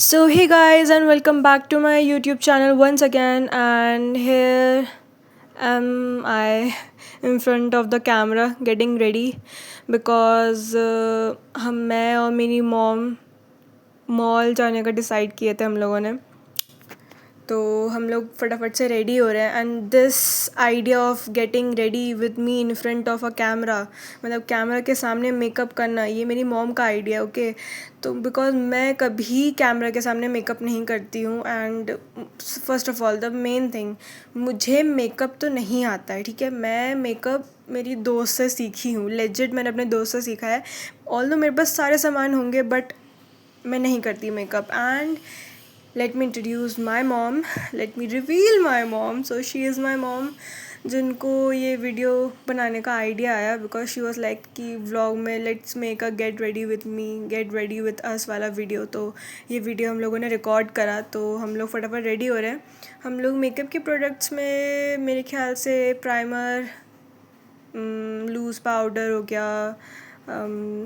So, hey guys, and welcome back to my YouTube channel once again. And here am I in front of the camera getting ready because हम मैं और मेरी mom mall जाने का decide किए थे हम लोगों ने. तो हम लोग फटाफट से रेडी हो रहे हैं and this idea of getting ready with me in front of a camera, मतलब कैमरा के सामने मेकअप करना, ये मेरी मॉम का आइडिया है. ओके, तो बिकॉज मैं कभी कैमरा के सामने मेकअप नहीं करती हूँ and first of all the main thing, मुझे मेकअप तो नहीं आता है. ठीक है, मैं मेकअप मेरी दोस्त से सीखी हूँ, लेजिट मैंने अपने दोस्त से सीखा है. ऑल्दो मेरे पास सारे सामान होंगे बट मैं नहीं करती makeup. And let me introduce my mom, let me reveal my mom. So she is my mom जिनको ये वीडियो बनाने का आइडिया आया बिकॉज शी वॉज लाइक कि व्लॉग में let's make a get ready with me, get ready with us वाला video. तो ये वीडियो हम लोगों ने रिकॉर्ड करा, तो हम लोग फटाफट रेडी हो रहे हैं. हम लोग मेकअप के प्रोडक्ट्स में मेरे ख्याल से प्राइमर, लूज़ पाउडर हो गया,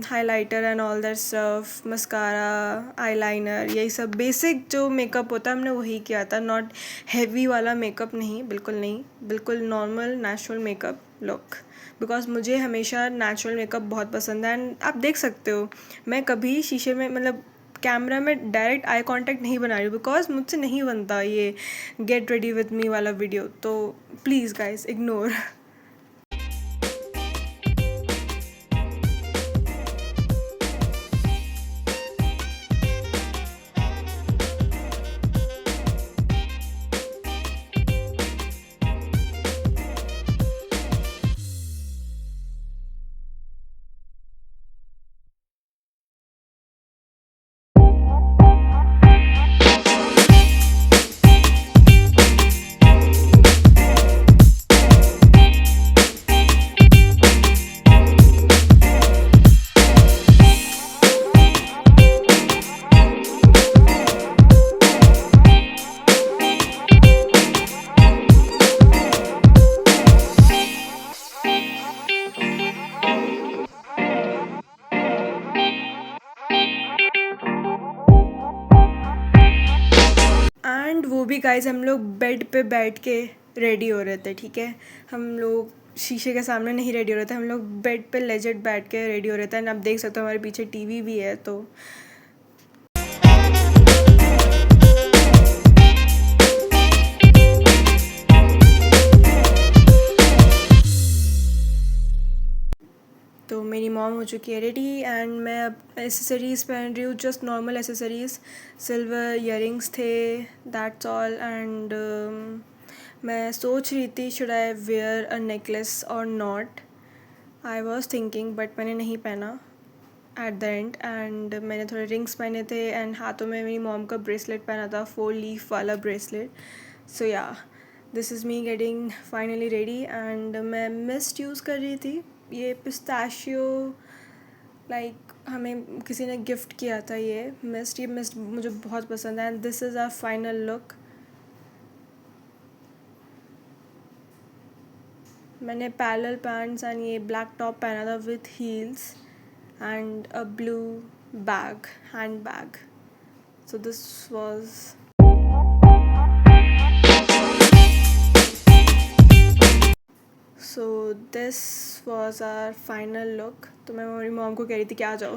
highlighter and all that stuff, mascara, eyeliner, यही सब बेसिक जो मेकअप होता है हमने वही किया था. नॉट हैवी वाला मेकअप, नहीं, बिल्कुल नहीं, बिल्कुल normal natural makeup look. Because मुझे हमेशा नेचुरल मेकअप बहुत पसंद है. एंड आप देख सकते हो मैं कभी शीशे में, मतलब कैमरा में डायरेक्ट आई कांटेक्ट नहीं बना रही हूँ बिकॉज मुझसे नहीं बनता ये गेट रेडी विथ मी वाला वीडियो. तो प्लीज़ गाइज इग्नोर. एंड वो भी गाइज हम लोग बेड पे बैठ के रेडी हो रहे थे. ठीक है, हम लोग शीशे के सामने नहीं रेडी हो रहे थे, हम लोग बेड पे लेजेट बैठ के रेडी हो रहे थे. एंड आप देख सकते हो हमारे पीछे टीवी भी है. तो मेरी मॉम हो चुकी है रेडी एंड मैं अब एसेसरीज़ पहन रही हूँ, just normal accessories. Silver earrings थे, दैट्स ऑल. एंड मैं सोच रही थी should I wear a necklace और not. I was thinking but मैंने नहीं पहना एट द एंड. एंड मैंने थोड़े रिंग्स पहने थे एंड हाथों में मेरी मॉम का ब्रेसलेट पहना था, 4 लीफ वाला ब्रेसलेट. सो या, this is me getting finally ready. And मैं मिस्ट यूज़ कर रही थी, ये पिस्ताशियो, लाइक हमें किसी ने गिफ्ट किया था ये मिस्ट मुझे बहुत पसंद है. And this is our final look. मैंने पैरेलल पैंट्स एंड ये ब्लैक टॉप पहना था with heels and a blue bag, hand bag. So this was so this was our final look. तो मैं मेरी मॉम को कह रही थी कि आ जाओ.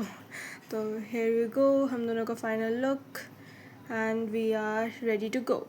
तो हेयर वी गो, हम दोनों का final look and we are ready to go.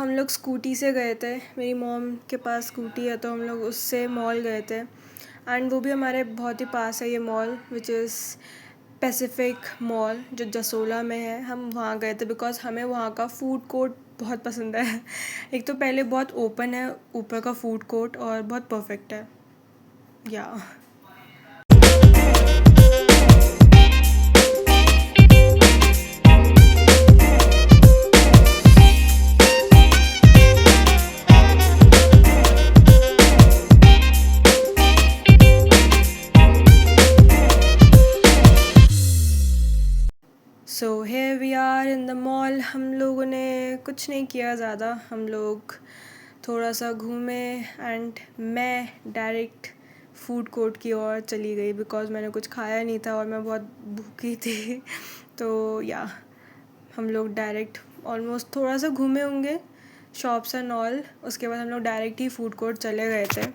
हम लोग स्कूटी से गए थे, मेरी मॉम के पास स्कूटी है तो हम लोग उससे मॉल गए थे। एंड वो भी हमारे बहुत ही पास है ये mall, which is Pacific mall, जो जसोला में है। हम वहाँ गए थे बिकॉज़ हमें वहाँ का फूड कोर्ट बहुत पसंद है। एक तो पहले बहुत ओपन है ऊपर का फूड कोर्ट, और बहुत परफेक्ट है yeah so here we are in the mall. हम लोगों ने कुछ नहीं किया ज़्यादा, हम लोग थोड़ा सा घूमे एंड मैं डायरेक्ट फूड कोर्ट की ओर चली गई बिकॉज़ मैंने कुछ खाया नहीं था और मैं बहुत भूखी थी। तो या हम लोग डायरेक्ट ऑलमोस्ट थोड़ा सा घूमे होंगे शॉप्स एंड ऑल, उसके बाद हम लोग डायरेक्ट ही फूड कोर्ट चले गए थे।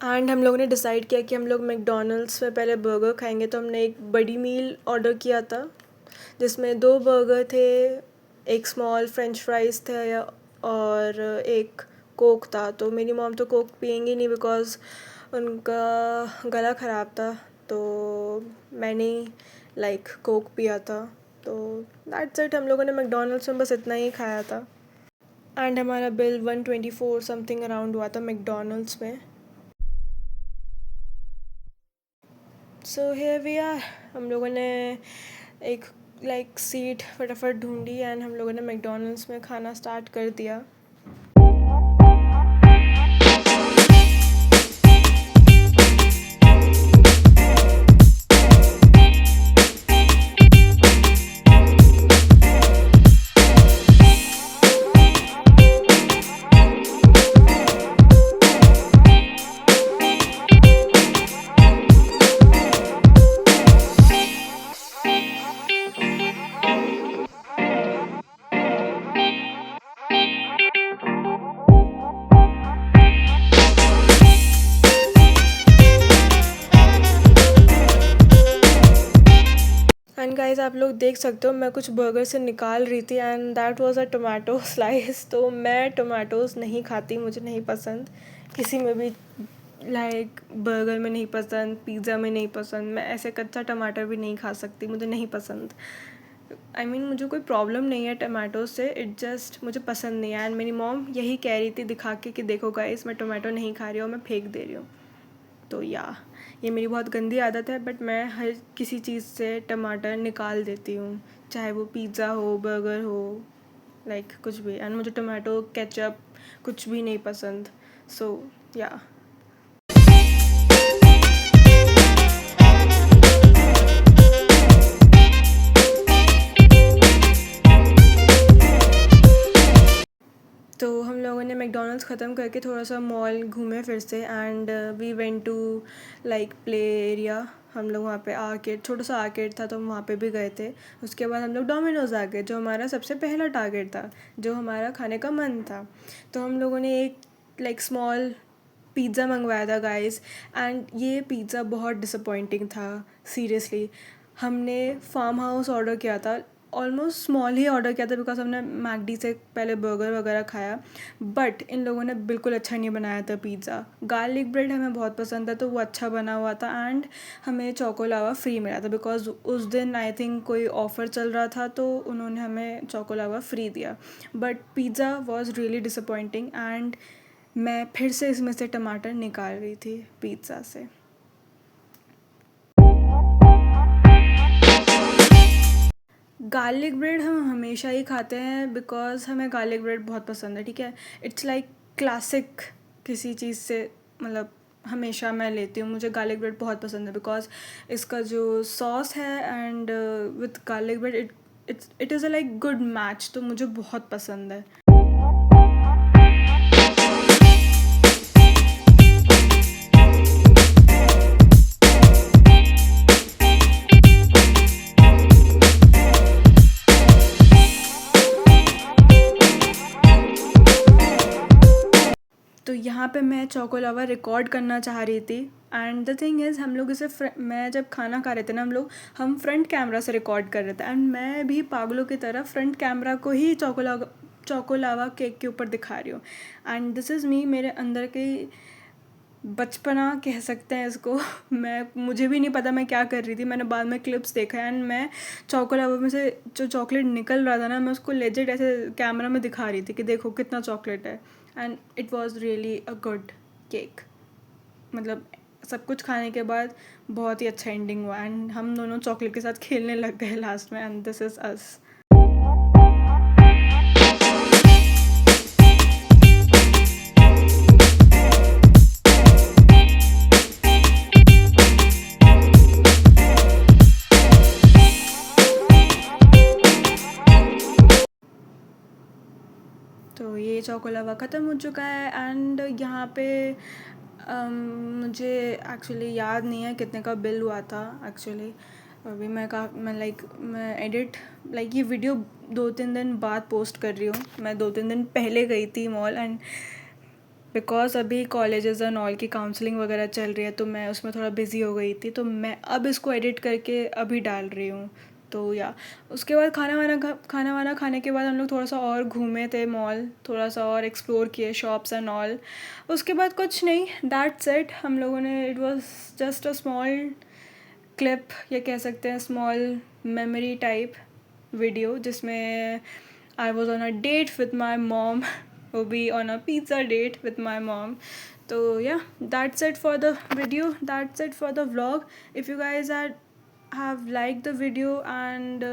एंड हम लोगों ने डिसाइड किया कि हम लोग मैकडॉनल्ड्स में पहले बर्गर खाएंगे, तो हमने एक बड़ी मील ऑर्डर किया था जिसमें 2 बर्गर थे, एक स्मॉल फ्रेंच फ्राइज़ थे और एक कोक था। तो मेरी मॉम तो कोक पियेंगी नहीं बिकॉज़ उनका गला ख़राब था, तो मैंने कोक पिया था। तो दैट्स इट, हम लोगों ने मैकडॉनल्ड्स में बस इतना ही खाया था। एंड हमारा बिल 124 समथिंग अराउंड हुआ था मैकडॉनल्ड्स में। सो हियर वी आर, हम लोगों ने एक सीट फटाफट ढूंढी एंड हम लोगों ने मैकडॉनल्ड्स में खाना स्टार्ट कर दिया। एंड गाइस आप लोग देख सकते हो मैं कुछ बर्गर से निकाल रही थी and that was a tomato slice. तो मैं टोमेटोज़ नहीं खाती, मुझे नहीं पसंद किसी में भी, बर्गर में नहीं पसंद, पिज़्ज़ा में नहीं पसंद। मैं ऐसे कच्चा टमाटर भी नहीं खा सकती, मुझे नहीं पसंद। मुझे कोई प्रॉब्लम नहीं है टमाटो से, इट जस्ट मुझे पसंद नहीं है। एंड मेरी मॉम यही कह रही थी दिखा के कि देखो गाइस मैं टोमेटो नहीं खा रही हूँ, मैं फेंक दे रही हूँ। तो ये मेरी बहुत गंदी आदत है, बट मैं हर किसी चीज़ से टमाटर निकाल देती हूँ, चाहे वो पिज़्ज़ा हो, बर्गर हो, कुछ भी। एंड मुझे टमाटो केचप कुछ भी नहीं पसंद। सो या तो हम लोगों ने मैकडॉनल्ड्स ख़त्म करके थोड़ा सा मॉल घूमे फिर से and we went to play area. हम लोग वहाँ पे आर्केड, छोटा सा आर्केड था तो हम वहाँ पे भी गए थे। उसके बाद हम लोग डोमिनोज़ आ गए, जो हमारा सबसे पहला टारगेट था, जो हमारा खाने का मन था। तो हम लोगों ने एक स्मॉल पिज़्ज़ा मंगवाया था गाइस, एंड ये पिज़्ज़ा बहुत डिसअपॉइंटिंग था सीरियसली। हमने फार्म हाउस ऑर्डर किया था, ऑलमोस्ट स्मॉल ही ऑर्डर किया था बिकॉज हमने मैकडी से पहले बर्गर वगैरह खाया, बट इन लोगों ने बिल्कुल अच्छा नहीं बनाया था पिज़्ज़ा। गार्लिक ब्रेड हमें बहुत पसंद है तो वो अच्छा बना हुआ था, एंड हमें चोको लावा फ्री मिला था बिकॉज उस दिन आई थिंक कोई ऑफ़र चल रहा था तो उन्होंने हमें चोको लावा फ्री दिया। But pizza was really disappointing and मैं फिर से इसमें से टमाटर निकाल रही थी पिज़्ज़ा से। गार्लिक ब्रेड हम हमेशा ही खाते हैं बिकॉज हमें गार्लिक ब्रेड बहुत पसंद है, ठीक है। इट्स क्लासिक किसी चीज़ से, हमेशा मैं लेती हूँ। मुझे गार्लिक ब्रेड बहुत पसंद है बिकॉज इसका जो सॉस है and with garlic bread it is a good match, तो मुझे बहुत पसंद है। यहाँ पे मैं चोको लावा रिकॉर्ड करना चाह रही थी एंड द थिंग इज़ हम लोग इसे मैं जब खाना खा रहे थे ना हम फ्रंट कैमरा से रिकॉर्ड कर रहे थे एंड मैं भी पागलों की तरह फ्रंट कैमरा को ही चोको लावा केक के ऊपर दिखा रही हूँ एंड दिस इज़ मी, मेरे अंदर की बचपना कह सकते हैं इसको। मुझे भी नहीं पता मैं क्या कर रही थी, मैंने बाद में क्लिप्स देखा एंड मैं चोको लावा में से जो चॉकलेट निकल रहा था ना, मैं उसको लेजिट ऐसे कैमरा में दिखा रही थी कि देखो कितना चॉकलेट है and it was really a good cake. मतलब सब कुछ खाने के बाद बहुत ही अच्छा एंडिंग हुआ एंड हम दोनों चॉकलेट के साथ खेलने लग गए लास्ट में एंड दिस इज़ अस। तो ये चोको लावा ख़त्म हो चुका है एंड यहाँ पे मुझे एक्चुअली याद नहीं है कितने का बिल हुआ था एक्चुअली। अभी मैं एडिट ये वीडियो 2-3 दिन बाद पोस्ट कर रही हूँ। मैं 2-3 दिन पहले गई थी मॉल एंड बिकॉज अभी कॉलेजेस एंड ऑल की काउंसलिंग वगैरह चल रही है तो मैं उसमें थोड़ा बिज़ी हो गई थी, तो मैं अब इसको एडिट करके अभी डाल रही हूँ। तो या उसके बाद खाना वाना खाने के बाद हम लोग थोड़ा सा और घूमे थे मॉल, थोड़ा सा और एक्सप्लोर किए शॉप्स एंड ऑल। उसके बाद कुछ नहीं, दैट्स इट। हम लोगों ने it was just a small clip या कह सकते हैं स्मॉल मेमोरी टाइप वीडियो जिसमें I was on a date with my mom, वो भी on a pizza date with my mom. तो yeah that's it for the video, that's it for the vlog. If you guys are have liked the video and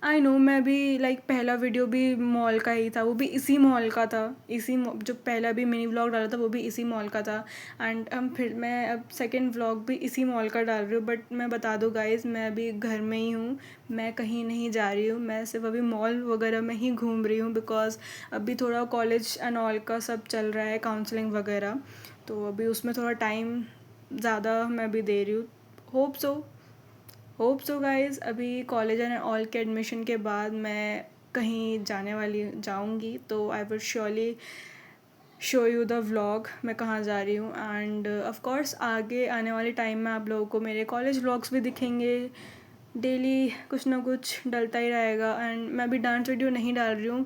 I know मैं भी पहला video भी mall का ही था, वो भी इसी मॉल का था, जो पहला भी मिनी व्लॉग डाला था वो भी इसी मॉल का था एंड मैं अब सेकंड व्लॉग भी इसी मॉल का डाल रही हूँ। बट मैं बता दूँ गाइज़, मैं अभी घर में ही हूँ, मैं कहीं नहीं जा रही हूँ, मैं सिर्फ अभी मॉल वगैरह में ही घूम रही हूँ बिकॉज अभी थोड़ा कॉलेज एंड ऑल का सब चल रहा है, काउंसलिंग वगैरह, तो अभी उसमें थोड़ा टाइम ज़्यादा मैं अभी दे रही हूँ। Hope so guys. अभी कॉलेज एंड ऑल के एडमिशन के बाद मैं कहीं जाऊंगी तो I will surely show you the vlog मैं कहाँ जा रही हूँ एंड ऑफ कोर्स आगे आने वाले टाइम में आप लोगों को मेरे कॉलेज व्लॉग्स भी दिखेंगे। डेली कुछ ना कुछ डलता ही रहेगा एंड मैं अभी डांस वीडियो नहीं डाल रही हूँ।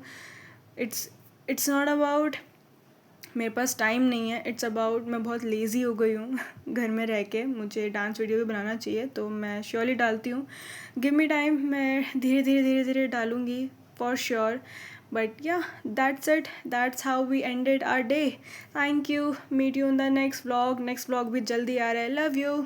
इट्स नॉट अबाउट मेरे पास टाइम नहीं है, इट्स अबाउट मैं बहुत लेज़ी हो गई हूँ घर में रह के, मुझे डांस वीडियो भी बनाना चाहिए तो मैं श्योरली डालती हूँ। गिव मी टाइम, मैं धीरे धीरे डालूँगी for sure. But yeah that's it, that's how we ended our day. Thank you, meet you in the next vlog भी जल्दी आ रहा है। Love you.